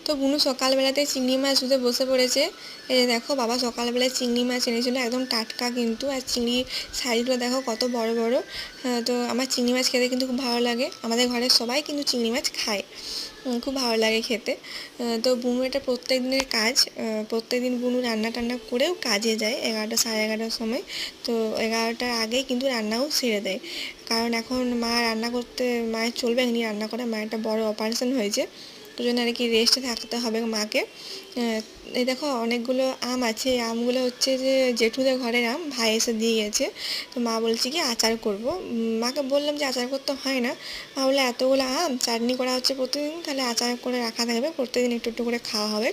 তো বুনু সকালবেলাতে চিংড়ি মাছ ধুতে বসে পড়েছে। এই যে দেখো বাবা সকালবেলায় চিংড়ি মাছ এনেছিল, একদম টাটকা কিন্তু, আর চিংড়ি সাইজগুলো দেখো কত বড় বড়। তো আমার চিংড়ি মাছ খেতে কিন্তু খুব ভালো লাগে, আমাদের ঘরের সবাই কিন্তু চিংড়ি মাছ খায়, খুব ভালো লাগে খেতে। তো বুনু এটা প্রত্যেক দিনের কাজ, প্রত্যেক দিন বুনু রান্না টান্না করেও কাজে যায় 11টা সাড়ে 11টার সময়। তো 11টার আগেই কিন্তু রান্নাও সেরে দেয়, কারণ এখন মা রান্না করতে, মায়ের চলবে এমনি রান্না করে, মায়ের একটা বড় অপারেশন হয়েছে, ওই জন্য আর কি রেস্টে থাকতে হবে মাকে। এই দেখো অনেকগুলো আম আছে, এই আমগুলো হচ্ছে যে জেঠুদের ঘরের আম, ভাই এসে দিয়ে গেছে। তো মা বলছে কি আচার করব, মাকে বললাম যে আচার করতে হয় না, মা বললো এতগুলো আম চাটনি করা হচ্ছে প্রতিদিন, তাহলে আচার করে রাখা থাকবে, প্রত্যেকদিন একটু একটু করে খাওয়া হবে।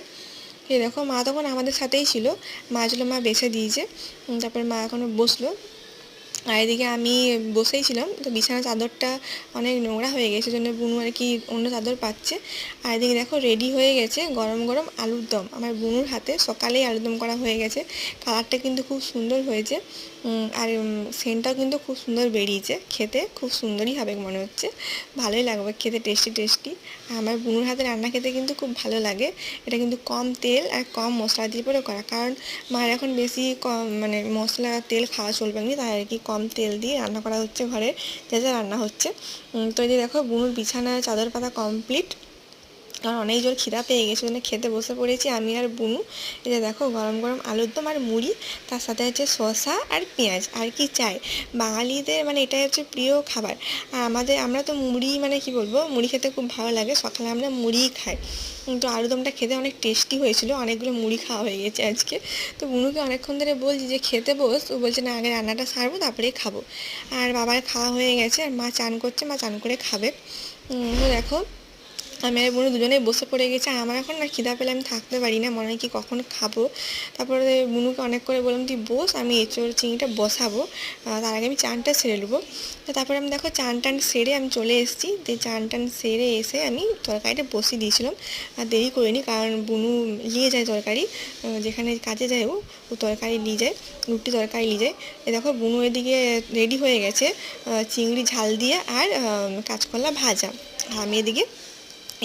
এই দেখো মা তখন আমাদের সাথেই ছিল, মা ছিল, মা বেছে দিয়েছে। তারপর মা এখনো বসলো, আর এদিকে আমি বসেই ছিলাম, তো বিছানার চাদরটা অনেক নোংরা হয়ে গেছে, জন্য বুনু আর কি অন্য চাদর পাচ্ছে। আর এদিকে দেখো রেডি হয়ে গেছে গরম গরম আলুর দম, আমার বুনুর হাতে সকালেই আলুর দম করা হয়ে গেছে, কালারটা কিন্তু খুব সুন্দর হয়েছে। আর সেন্টটাও কিন্তু খুব সুন্দর বেরিয়েছে, খেতে খুব সুন্দরই হবে মনে হচ্ছে, ভালোই লাগবে খেতে, টেস্টি টেস্টি। আমার বুনুর হাতে রান্না খেতে কিন্তু খুব ভালো লাগে। এটা কিন্তু কম তেল আর কম মশলা দিয়ে পরে করা, কারণ মায়ের এখন বেশি কম মানে মশলা তেল খাওয়া চলবে না, তাই আর কি কম তেল দিয়ে রান্না করা হচ্ছে ঘরে, যা যা রান্না হচ্ছে। তো এই যে দেখো বুনুর বিছানা চাদর পাতা কমপ্লিট, কারণ অনেক জোর খিদা পেয়ে গেছে, জন্য খেতে বসে পড়েছি আমি আর বুনু। এই যে দেখো গরম গরম আলুর দম আর মুড়ি, তার সাথে হচ্ছে শসা আর পেঁয়াজ, আর কি চাই, বাঙালিদের মানে এটাই হচ্ছে প্রিয় খাবার। আর আমরা তো মুড়ি মানে কি বলবো, মুড়ি খেতে খুব ভালো লাগে, সকালে আমরা মুড়িই খাই। তো আলুরদমটা খেতে অনেক টেস্টি হয়েছিল, অনেকগুলো মুড়ি খাওয়া হয়ে গেছে আজকে। তো বুনুকে অনেকক্ষণ ধরে বলছি যে খেতে বস, ও বলছে না আগে রান্নাটা সারবো তারপরেই খাবো। আর বাবার খাওয়া হয়ে গেছে, আর মা চান করছে, মা চান করে খাবে। তো দেখো আমি আর বুনু দুজনেই বসে পড়ে গেছি, আর আমার এখন না খিদা পেলে আমি থাকতে পারি না, মনে হয় কি কখন খাবো। তারপরে বুনুকে অনেক করে বললাম তুই বস, আমি এঁচোড় চিংড়িটা বসাবো, তার আগে আমি চানটা সেরে নেবো। তো তারপরে আমি দেখো চান টান সেরে আমি চলে এসেছি, দিয়ে চান টান সেরে এসে আমি তরকারিটা বসিয়ে দিয়েছিলাম, আর দেরি করিনি, কারণ বুনু নিয়ে যায় তরকারি, যেখানে কাজে যায় ও তরকারি নিয়ে যায়, রুটি তরকারি নিয়ে যায়। এ দেখো বুনু এদিকে রেডি হয়ে গেছে চিংড়ি ঝাল দিয়ে আর কাঁচকলা ভাজা, আমি এদিকে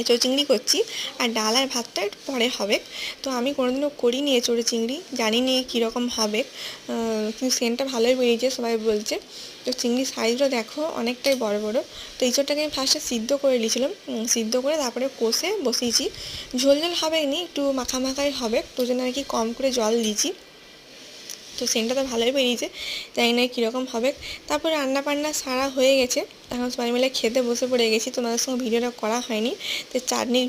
এঁচোড় চিংড়ি করছি, আর ডাল আর ভাতটা একটু পরে হবে। তো আমি কোনোদিনও করিনি এঁচোড় চিংড়ি, জানি নি কীরকম হবে, কিন্তু সেন্টটা ভালোই বেরিয়েছে সবাই বলছে। তো চিংড়ির সাইজটা দেখো অনেকটাই বড় বড়। তো এঁচোড়টাকে আমি ফার্স্টে সিদ্ধ করে নিয়েছিলাম, সিদ্ধ করে তারপরে কষে বসিয়েছি, ঝোল ঝোল হবে নি, একটু মাখা মাখাই হবে, তো জন্য আর কি কম করে জল দিয়েছি। তো সেন্টটা তো ভালোই বেরিয়েছে, জানি না কীরকম হবে। তারপরে রান্না বান্না সারা হয়ে গেছে, এখন সবাই মিলে খেতে বসে পড়ে গেছি, তোমাদের সঙ্গে ভিডিওটা করা হয়নি। তো চাটনির